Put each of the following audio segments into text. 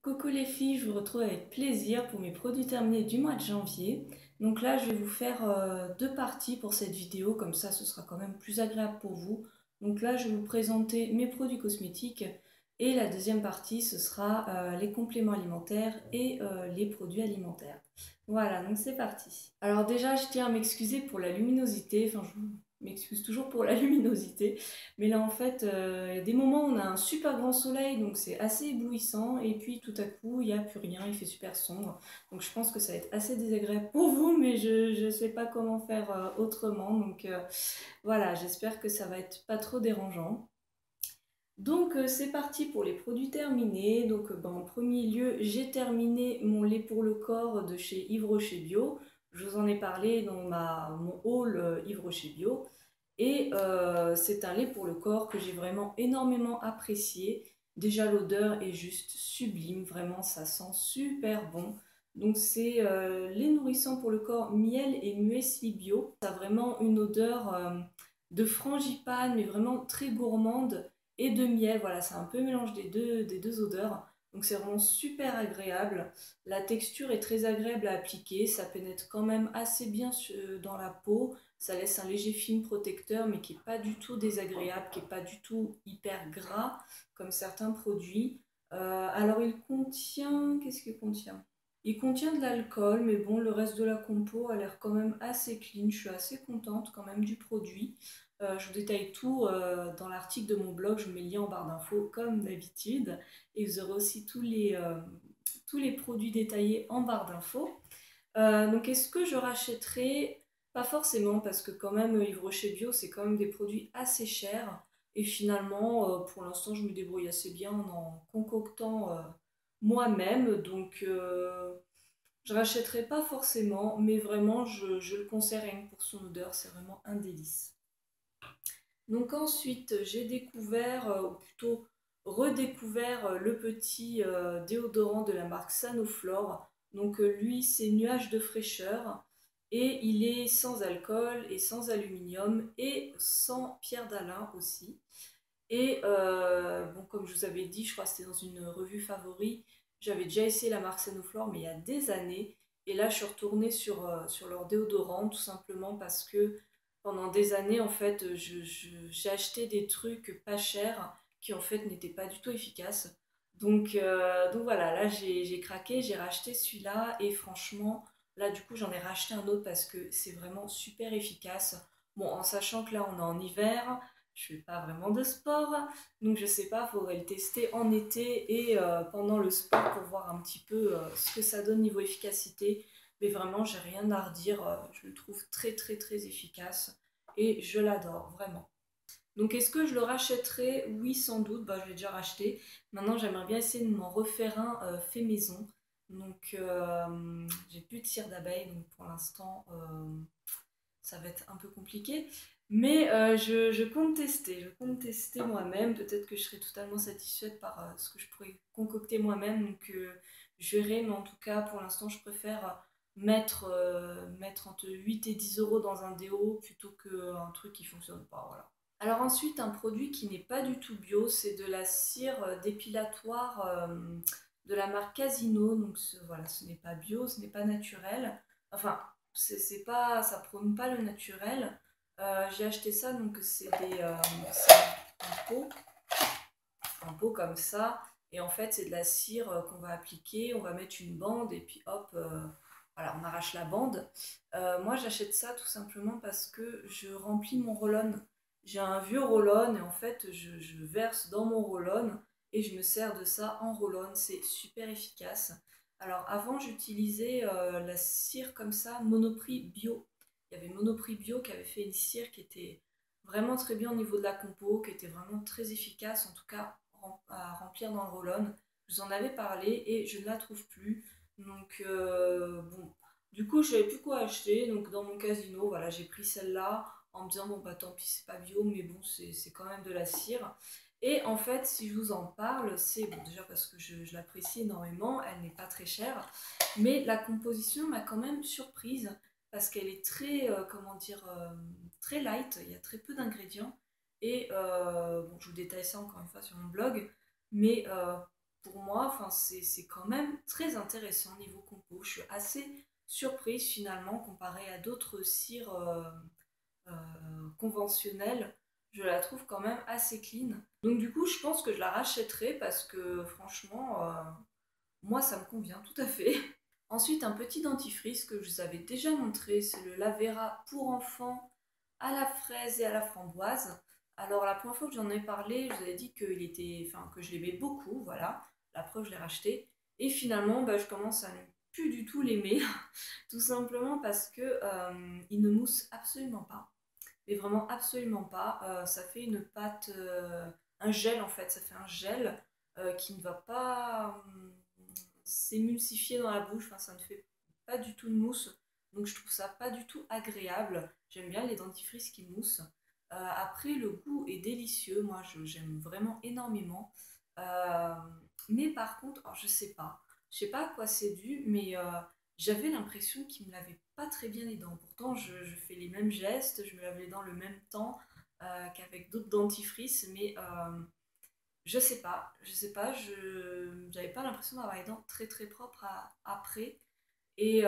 Coucou les filles, je vous retrouve avec plaisir pour mes produits terminés du mois de janvier. Donc là, je vais vous faire deux parties pour cette vidéo, comme ça ce sera quand même plus agréable pour vous. Donc là, je vais vous présenter mes produits cosmétiques et la deuxième partie, ce sera les compléments alimentaires et les produits alimentaires. Voilà, donc c'est parti. Alors déjà, je tiens à m'excuser pour la luminosité, enfin je m'excuse toujours pour la luminosité. Mais là, en fait, il y a des moments où on a un super grand soleil, donc c'est assez éblouissant. Et puis tout à coup, il n'y a plus rien, il fait super sombre. Donc je pense que ça va être assez désagréable pour vous, mais je ne sais pas comment faire autrement. Donc voilà, j'espère que ça va être pas trop dérangeant. Donc c'est parti pour les produits terminés. Donc en premier lieu, j'ai terminé mon lait pour le corps de chez Yves Rocher Bio. Je vous en ai parlé dans mon haul Yves Rocher Bio. Et c'est un lait pour le corps que j'ai vraiment énormément apprécié. Déjà l'odeur est juste sublime, vraiment ça sent super bon. Donc c'est lait nourrissant pour le corps, miel et muesli bio. Ça a vraiment une odeur de frangipane, mais vraiment très gourmande, et de miel. Voilà, c'est un peu mélange des deux odeurs. Donc c'est vraiment super agréable. La texture est très agréable à appliquer, ça pénètre quand même assez bien dans la peau. Ça laisse un léger film protecteur, mais qui n'est pas du tout désagréable, qui n'est pas du tout hyper gras, comme certains produits. Alors il contient... Qu'est-ce qu'il contient? Il contient de l'alcool, mais bon, le reste de la compo a l'air quand même assez clean. Je suis assez contente quand même du produit. Je vous détaille tout dans l'article de mon blog, je vous mets le lien en barre d'infos comme d'habitude. Et vous aurez aussi tous les produits détaillés en barre d'infos. Donc est-ce que je rachèterai? Pas forcément, parce que quand même Yves Rocher Bio, c'est quand même des produits assez chers. Et finalement, pour l'instant, je me débrouille assez bien en concoctant moi-même. Donc je rachèterai pas forcément, mais vraiment, je le conseille rien que pour son odeur, c'est vraiment un délice. Donc ensuite, j'ai découvert, ou plutôt redécouvert, le petit déodorant de la marque Sanoflore. Donc lui, c'est Nuage de fraîcheur et il est sans alcool et sans aluminium et sans pierre d'Alain aussi. Et bon, comme je vous avais dit, je crois que c'était dans une revue favori, j'avais déjà essayé la marque Sanoflore, mais il y a des années. Et là, je suis retournée sur leur déodorant, tout simplement parce que pendant des années, en fait, j'ai acheté des trucs pas chers qui, en fait, n'étaient pas du tout efficaces. Donc voilà, là, j'ai craqué, j'ai racheté celui-là. Et franchement, là, du coup, j'en ai racheté un autre parce que c'est vraiment super efficace. Bon, en sachant que là, on est en hiver. Je fais pas vraiment de sport, donc je sais pas, faudrait le tester en été et pendant le sport pour voir un petit peu ce que ça donne niveau efficacité. Mais vraiment, j'ai rien à redire, je le trouve très très très efficace et je l'adore vraiment. Donc est-ce que je le rachèterai? Oui, sans doute, bah, je l'ai déjà racheté. Maintenant, j'aimerais bien essayer de m'en refaire un fait maison. Donc j'ai plus de cire d'abeille, donc pour l'instant ça va être un peu compliqué. Mais je compte tester, je compte tester moi-même. Peut-être que je serai totalement satisfaite par ce que je pourrais concocter moi-même. Donc je verrai, mais en tout cas, pour l'instant, je préfère mettre entre 8 et 10 euros dans un déo plutôt qu'un truc qui fonctionne pas. Voilà. Alors ensuite, un produit qui n'est pas du tout bio, c'est de la cire dépilatoire de la marque Casino. Donc voilà, ce n'est pas bio, ce n'est pas naturel. Enfin, c'est pas, ça prône pas le naturel. J'ai acheté ça, donc c'est un pot comme ça. Et en fait, c'est de la cire qu'on va appliquer, on va mettre une bande et puis hop, voilà, on arrache la bande. Moi, j'achète ça tout simplement parce que je remplis mon roll-on. J'ai un vieux roll-on et en fait, je verse dans mon roll-on et je me sers de ça en roll-on. C'est super efficace. Alors avant, j'utilisais la cire comme ça, Monoprix Bio. Il y avait Monoprix Bio qui avait fait une cire qui était vraiment très bien au niveau de la compo, qui était vraiment très efficace, en tout cas à remplir dans le roll-on. Je vous en avais parlé et je ne la trouve plus. Donc bon, du coup je savais plus quoi acheter. Donc dans mon casino, voilà, j'ai pris celle-là en me disant bon bah tant pis c'est pas bio, mais bon c'est quand même de la cire. Et en fait, si je vous en parle, c'est bon déjà parce que je l'apprécie énormément, elle n'est pas très chère, mais la composition m'a quand même surprise parce qu'elle est très, comment dire, très light, il y a très peu d'ingrédients. Et bon, je vous détaille ça encore une fois sur mon blog, mais pour moi, enfin, c'est quand même très intéressant niveau compo. Je suis assez surprise finalement comparé à d'autres cires conventionnelle, je la trouve quand même assez clean. Donc du coup, je pense que je la rachèterai parce que franchement, moi, ça me convient tout à fait. Ensuite, un petit dentifrice que je vous avais déjà montré, c'est le Lavera pour enfants à la fraise et à la framboise. Alors la première fois que j'en ai parlé, je vous avais dit que je l'aimais beaucoup, voilà. La preuve, je l'ai racheté. Et finalement, bah, je commence à ne plus du tout l'aimer, tout simplement parce que il ne mousse absolument pas, mais vraiment absolument pas. Ça fait une pâte, un gel en fait, ça fait un gel qui ne va pas s'émulsifier dans la bouche, enfin, ça ne fait pas du tout de mousse, donc je trouve ça pas du tout agréable. J'aime bien les dentifrices qui moussent. Après, le goût est délicieux, moi j'aime vraiment énormément. Euh, mais par contre, alors, je sais pas à quoi c'est dû, mais j'avais l'impression qu'il me lavait pas très bien les dents. Pourtant, je fais les mêmes gestes, je me lave les dents le même temps qu'avec d'autres dentifrices, mais je sais pas, j'avais pas l'impression d'avoir les dents très très propres après. Et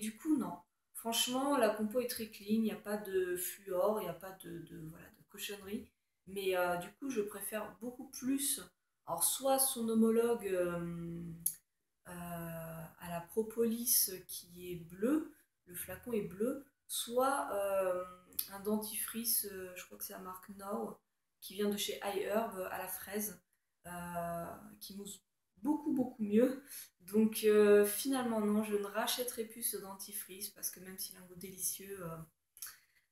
du coup, non. Franchement, la compo est très clean, il n'y a pas de fluor, il n'y a pas voilà, de cochonnerie. Mais du coup, je préfère beaucoup plus, alors soit son homologue à la propolis qui est bleu, le flacon est bleu, soit un dentifrice, je crois que c'est la marque Now, qui vient de chez iHerb à la fraise, euh, qui mousse beaucoup mieux. Donc finalement non, je ne rachèterai plus ce dentifrice parce que même s'il a un goût délicieux,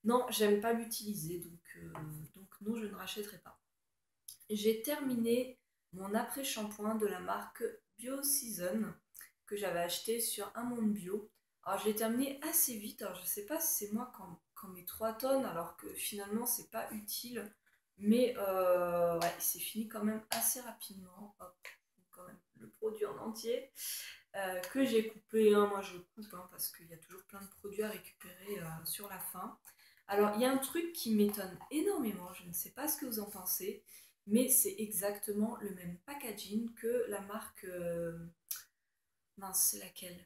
non, j'aime pas l'utiliser, donc non, je ne rachèterai pas. J'ai terminé mon après-shampoing de la marque Bio Season que j'avais acheté sur Un Monde Bio. Alors je l'ai terminé assez vite, alors je sais pas si c'est moi quand mes 3 tonnes, alors que finalement c'est pas utile, mais ouais, c'est fini quand même assez rapidement. Hop, quand même le produit en entier que j'ai coupé, hein. Moi je coupe hein, parce qu'il y a toujours plein de produits à récupérer sur la fin. Alors il y a un truc qui m'étonne énormément, je ne sais pas ce que vous en pensez, mais c'est exactement le même packaging que la marque. Mince, c'est laquelle?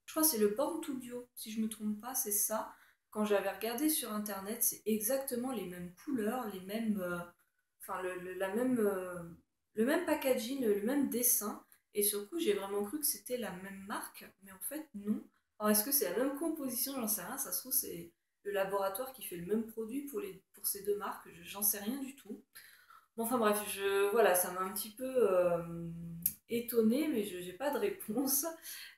Je crois que c'est le Born to Bio, si je me trompe pas, c'est ça. Quand j'avais regardé sur internet, c'est exactement les mêmes couleurs, les mêmes. Enfin, le même packaging, le même dessin. Et sur le coup, j'ai vraiment cru que c'était la même marque, mais en fait, non. Alors, est-ce que c'est la même composition? J'en sais rien. Ça se trouve, c'est le laboratoire qui fait le même produit pour ces deux marques. J'en sais rien du tout. Bon, enfin bref, voilà, ça m'a un petit peu étonnée, mais je n'ai pas de réponse.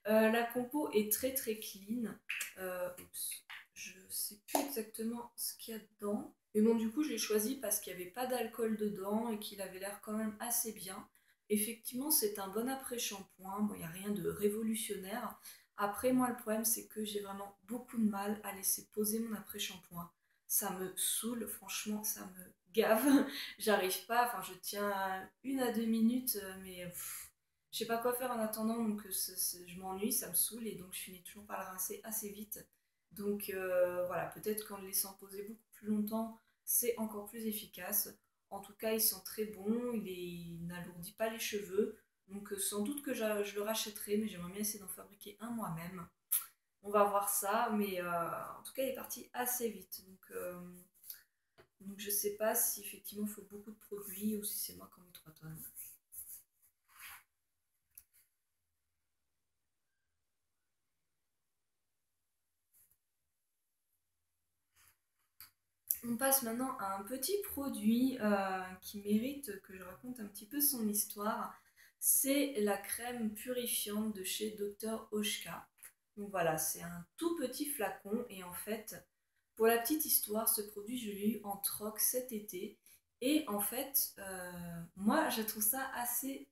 La compo est très très clean. Oups, je sais plus exactement ce qu'il y a dedans. Mais bon, du coup, je l'ai choisi parce qu'il n'y avait pas d'alcool dedans et qu'il avait l'air quand même assez bien. Effectivement, c'est un bon après-shampoing. Bon, il n'y a rien de révolutionnaire. Après, moi, le problème, c'est que j'ai vraiment beaucoup de mal à laisser poser mon après-shampoing. Ça me saoule, franchement, ça me gave. J'arrive pas, enfin, je tiens 1 à 2 minutes, mais je sais pas quoi faire en attendant, donc je m'ennuie, ça me saoule et donc je finis toujours par le rincer assez vite. Donc voilà, peut-être qu'en le laissant poser beaucoup plus longtemps, c'est encore plus efficace. En tout cas, il sent très bon, il n'alourdit pas les cheveux. Donc sans doute que je le rachèterai, mais j'aimerais bien essayer d'en fabriquer un moi-même. On va voir ça, mais en tout cas, il est parti assez vite. Donc je sais pas si effectivement il faut beaucoup de produits ou si c'est moi qui en mets 3 tonnes. On passe maintenant à un petit produit qui mérite que je raconte un petit peu son histoire. C'est la crème purifiante de chez Dr. Oshka. Donc voilà, c'est un tout petit flacon et en fait, pour la petite histoire, ce produit je l'ai eu en troc cet été. Et en fait, moi je trouve ça assez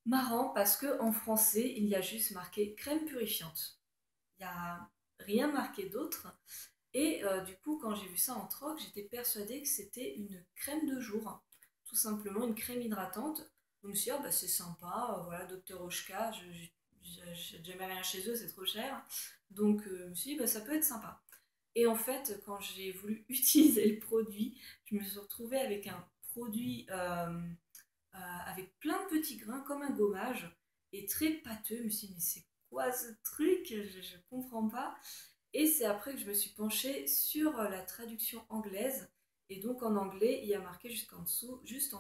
marrant parce que en français, il y a juste marqué crème purifiante. Il n'y a rien marqué d'autre. Et du coup, quand j'ai vu ça en troc, j'étais persuadée que c'était une crème de jour, tout simplement une crème hydratante. Donc, je me suis dit, ah, bah, c'est sympa, voilà, Dr. Oshka, j'achète jamais rien chez eux, c'est trop cher. Donc, je me suis dit, bah, ça peut être sympa. Et en fait, quand j'ai voulu utiliser le produit, je me suis retrouvée avec un produit avec plein de petits grains comme un gommage et très pâteux. Je me suis dit mais c'est quoi ce truc? Je comprends pas. Et c'est après que je me suis penchée sur la traduction anglaise. Et donc en anglais, il y a marqué juste en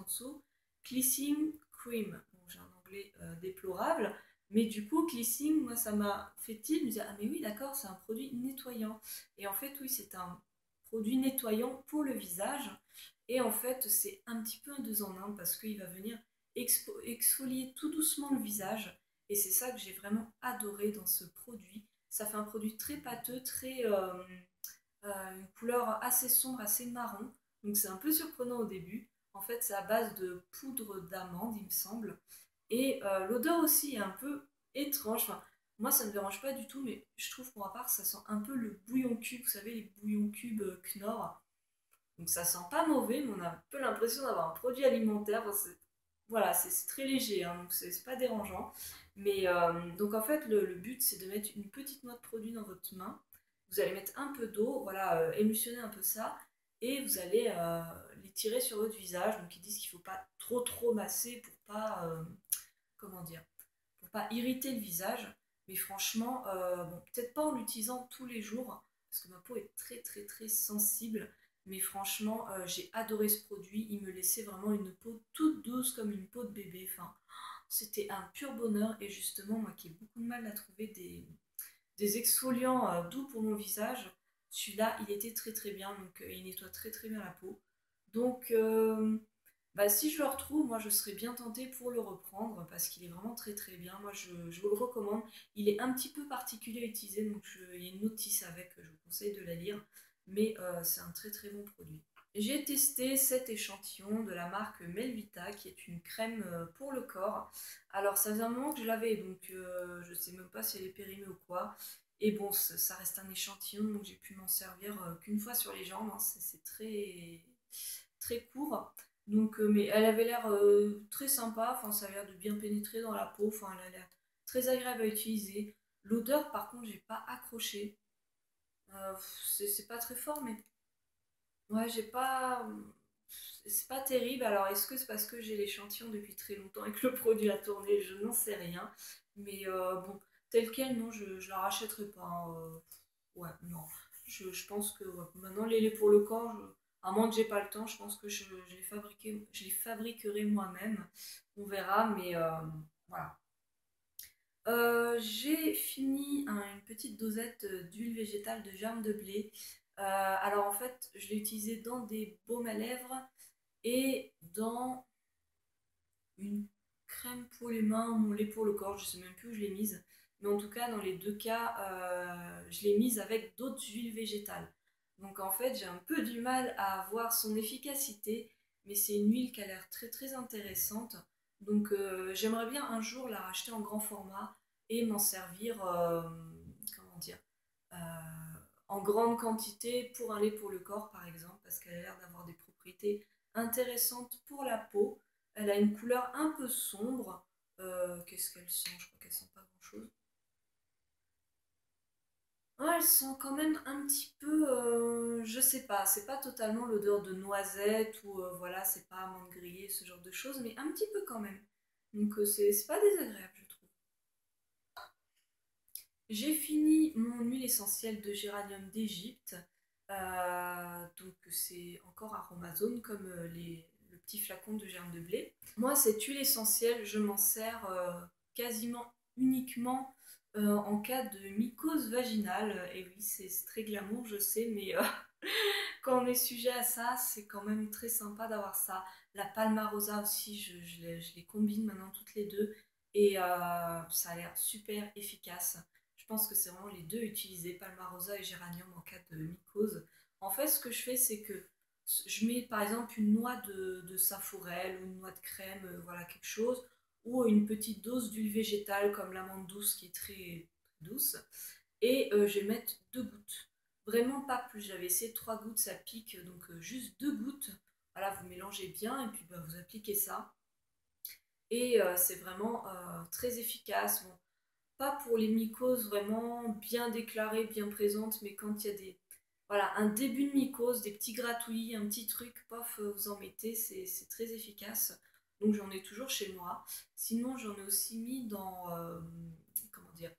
dessous, Cleansing Cream. Bon, j'ai un anglais déplorable, mais du coup, Cleansing, moi, ça m'a fait tilt. Je me disais, ah mais oui, d'accord, c'est un produit nettoyant. Et en fait, oui, c'est un produit nettoyant pour le visage. Et en fait, c'est un petit peu un deux en un parce qu'il va venir exfolier tout doucement le visage. Et c'est ça que j'ai vraiment adoré dans ce produit. Ça fait un produit très pâteux, une couleur assez sombre, assez marron. Donc c'est un peu surprenant au début. En fait, c'est à base de poudre d'amande, il me semble. Et l'odeur aussi est un peu étrange. Enfin, moi, ça ne me dérange pas du tout, mais je trouve pour ma part, ça sent un peu le bouillon cube. Vous savez, les bouillons cubes Knorr. Donc ça sent pas mauvais, mais on a un peu l'impression d'avoir un produit alimentaire. Enfin, voilà, c'est très léger, hein, donc c'est pas dérangeant. Mais donc en fait, le but c'est de mettre une petite noix de produit dans votre main. Vous allez mettre un peu d'eau, voilà, émulsionner un peu ça, et vous allez les tirer sur votre visage. Donc ils disent qu'il faut pas trop masser pour pas, comment dire, pour pas irriter le visage. Mais franchement, bon, peut-être pas en l'utilisant tous les jours, parce que ma peau est très sensible. Mais franchement, j'ai adoré ce produit. Il me laissait vraiment une peau toute douce comme une peau de bébé. Enfin, c'était un pur bonheur. Et justement, moi qui ai beaucoup de mal à trouver des exfoliants doux pour mon visage, celui-là, il était très bien. Donc, il nettoie très bien la peau. Donc, bah, si je le retrouve, moi je serais bien tentée pour le reprendre parce qu'il est vraiment très bien. Moi je vous le recommande. Il est un petit peu particulier à utiliser, donc il y a une notice avec, je vous conseille de la lire. Mais c'est un très bon produit. J'ai testé cet échantillon de la marque Melvita qui est une crème pour le corps. Alors ça faisait un moment que je l'avais, donc je sais même pas si elle est périmée ou quoi. Et bon, ça reste un échantillon, donc j'ai pu m'en servir qu'une fois sur les jambes, hein. C'est très court. Donc, mais elle avait l'air très sympa, enfin, ça a l'air de bien pénétrer dans la peau, enfin, elle a l'air très agréable à utiliser. L'odeur, par contre, j'ai pas accroché. C'est pas très fort, mais ouais, j'ai pas. C'est pas terrible. Alors, est-ce que c'est parce que j'ai l'échantillon depuis très longtemps et que le produit a tourné? Je n'en sais rien. Mais bon, tel quel, non, je la rachèterai pas, hein. Ouais, non. Je pense que ouais, maintenant, les laits pour le corps, à moins que j'ai pas le temps, je pense que je les fabriquerai moi-même. On verra, mais voilà. J'ai fini une petite dosette d'huile végétale de germe de blé. Alors en fait, je l'ai utilisé dans des baumes à lèvres et dans une crème pour les mains, mon lait pour le corps, je sais même plus où je l'ai mise. Mais en tout cas, dans les deux cas, je l'ai mise avec d'autres huiles végétales. Donc en fait, j'ai un peu du mal à voir son efficacité, mais c'est une huile qui a l'air très intéressante. Donc j'aimerais bien un jour la racheter en grand format et m'en servir, comment dire, euh, en grande quantité pour un lait pour le corps par exemple, parce qu'elle a l'air d'avoir des propriétés intéressantes pour la peau. Elle a une couleur un peu sombre. Qu'est-ce qu'elle sent? Je crois qu'elle sent pas grand-chose. Ah, elle sent quand même un petit peu, je sais pas, c'est pas totalement l'odeur de noisette ou voilà, c'est pas amande grillée, ce genre de choses, mais un petit peu quand même. Donc c'est pas désagréable, je trouve. J'ai fini mon huile essentielle de géranium d'Égypte. Donc c'est encore aromazone comme le petit flacon de germe de blé. Moi, cette huile essentielle, je m'en sers quasiment uniquement en cas de mycose vaginale. Et oui, c'est très glamour, je sais, mais quand on est sujet à ça, c'est quand même très sympa d'avoir ça. La Palmarosa aussi, je les combine maintenant toutes les deux et ça a l'air super efficace. Je pense que c'est vraiment les deux utilisés, Palmarosa et Géranium en cas de mycose. En fait, ce que je fais, c'est que je mets par exemple une noix de saforel ou une noix de crème, voilà quelque chose, ou une petite dose d'huile végétale comme l'amande douce qui est très douce, et je vais mettre 2 gouttes. Vraiment pas plus. J'avais essayé 3 gouttes, ça pique, donc juste 2 gouttes. Voilà, vous mélangez bien et puis bah, vous appliquez ça. Et c'est vraiment très efficace. Bon, pas pour les mycoses vraiment bien déclarées, bien présentes, mais quand il y a voilà, un début de mycose, des petits gratouillis, un petit truc, pof, vous en mettez, c'est très efficace. donc j'en ai toujours chez moi. Sinon, j'en ai aussi mis dans, comment dire,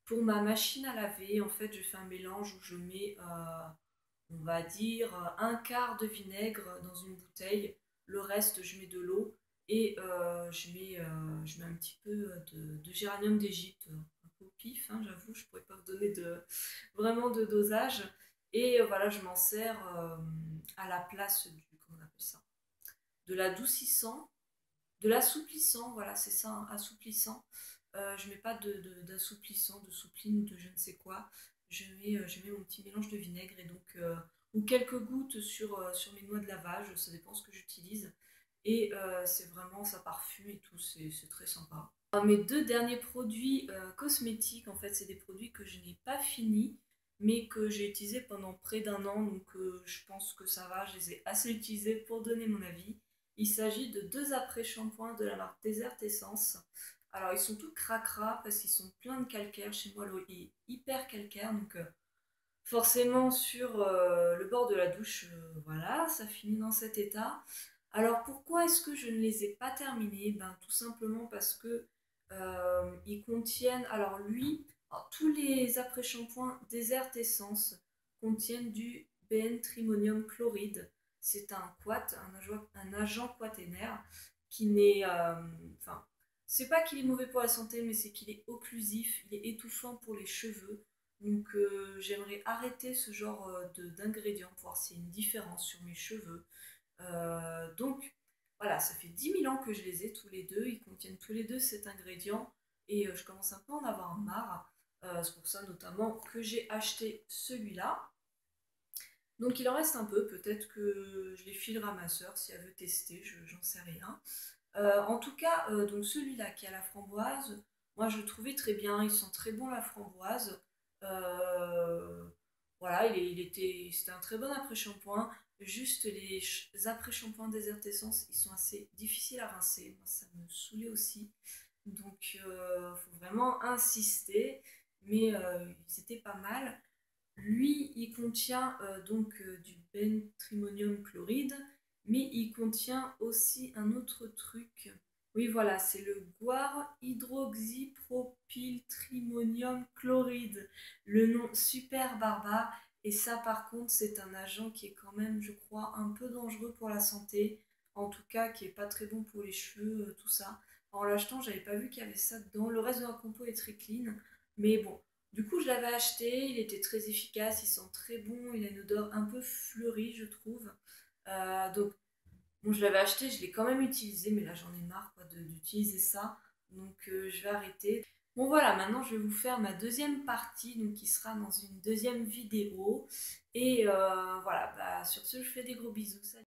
pour ma machine à laver. En fait, je fais un mélange où je mets, on va dire, un quart de vinaigre dans une bouteille. Le reste, je mets de l'eau et je mets un petit peu de géranium d'Égypte, un peu au pif, hein, j'avoue, je pourrais pas vous donner vraiment de dosage. Et voilà, je m'en sers à la place comment on appelle ça, de l'adoucissant, de l'assouplissant, voilà, c'est ça, hein, assouplissant. Je mets pas d'assouplissant, de soupline, de je ne sais quoi. Je mets mon petit mélange de vinaigre et donc ou quelques gouttes sur mes noix de lavage, ça dépend ce que j'utilise. Et c'est vraiment, ça parfume et tout, c'est très sympa. Mes deux derniers produits cosmétiques, en fait, c'est des produits que je n'ai pas finis, mais que j'ai utilisés pendant près d'un an, donc je pense que ça va, je les ai assez utilisés pour donner mon avis. Il s'agit de deux après-shampoings de la marque Desert Essence. Alors, ils sont tout cracra parce qu'ils sont pleins de calcaire. Chez moi, l'eau est hyper calcaire, donc forcément sur le bord de la douche, voilà, ça finit dans cet état. Alors, pourquoi est-ce que je ne les ai pas terminés? Ben, tout simplement parce que ils contiennent, alors, tous les après-shampoings Desert Essence contiennent du benztrimonium chloride. C'est un quat, un agent quaternaire qui n'est, enfin, c'est pas qu'il est mauvais pour la santé, mais c'est qu'il est occlusif, il est étouffant pour les cheveux. Donc j'aimerais arrêter ce genre d'ingrédients pour voir s'il y a une différence sur mes cheveux. Donc voilà, ça fait 10 000 ans que je les ai tous les deux. Ils contiennent tous les deux cet ingrédient et je commence un peu à en avoir marre. C'est pour ça notamment que j'ai acheté celui-là. Donc il en reste un peu, peut-être que je les filerai à ma soeur si elle veut tester, j'en sais rien. En tout cas, donc celui-là qui a la framboise, moi je le trouvais très bien, il sent très bon la framboise. Euh, voilà, c'était un très bon après-shampoing. Juste les après-shampoings Desert Essence, ils sont assez difficiles à rincer. Moi, ça me saoulait aussi. Donc, faut vraiment insister. Mais c'était pas mal. Lui, il contient du benztrimonium chloride, mais il contient aussi un autre truc. Oui, voilà, c'est le guar hydroxypropyltrimonium chloride. Le nom super barbare. Et ça, par contre, c'est un agent qui est quand même, je crois, un peu dangereux pour la santé. En tout cas, qui est pas très bon pour les cheveux, tout ça. En l'achetant, j'avais pas vu qu'il y avait ça dedans. Le reste de la compo est très clean. Mais bon, du coup, je l'avais acheté, il était très efficace, il sent très bon, il a une odeur un peu fleurie, je trouve. Donc, bon, je l'avais acheté, je l'ai quand même utilisé, mais là j'en ai marre quoi, d'utiliser ça. Donc, je vais arrêter. Bon, voilà, maintenant je vais vous faire ma deuxième partie, donc qui sera dans une deuxième vidéo. Et voilà, bah, sur ce, je fais des gros bisous. Salut.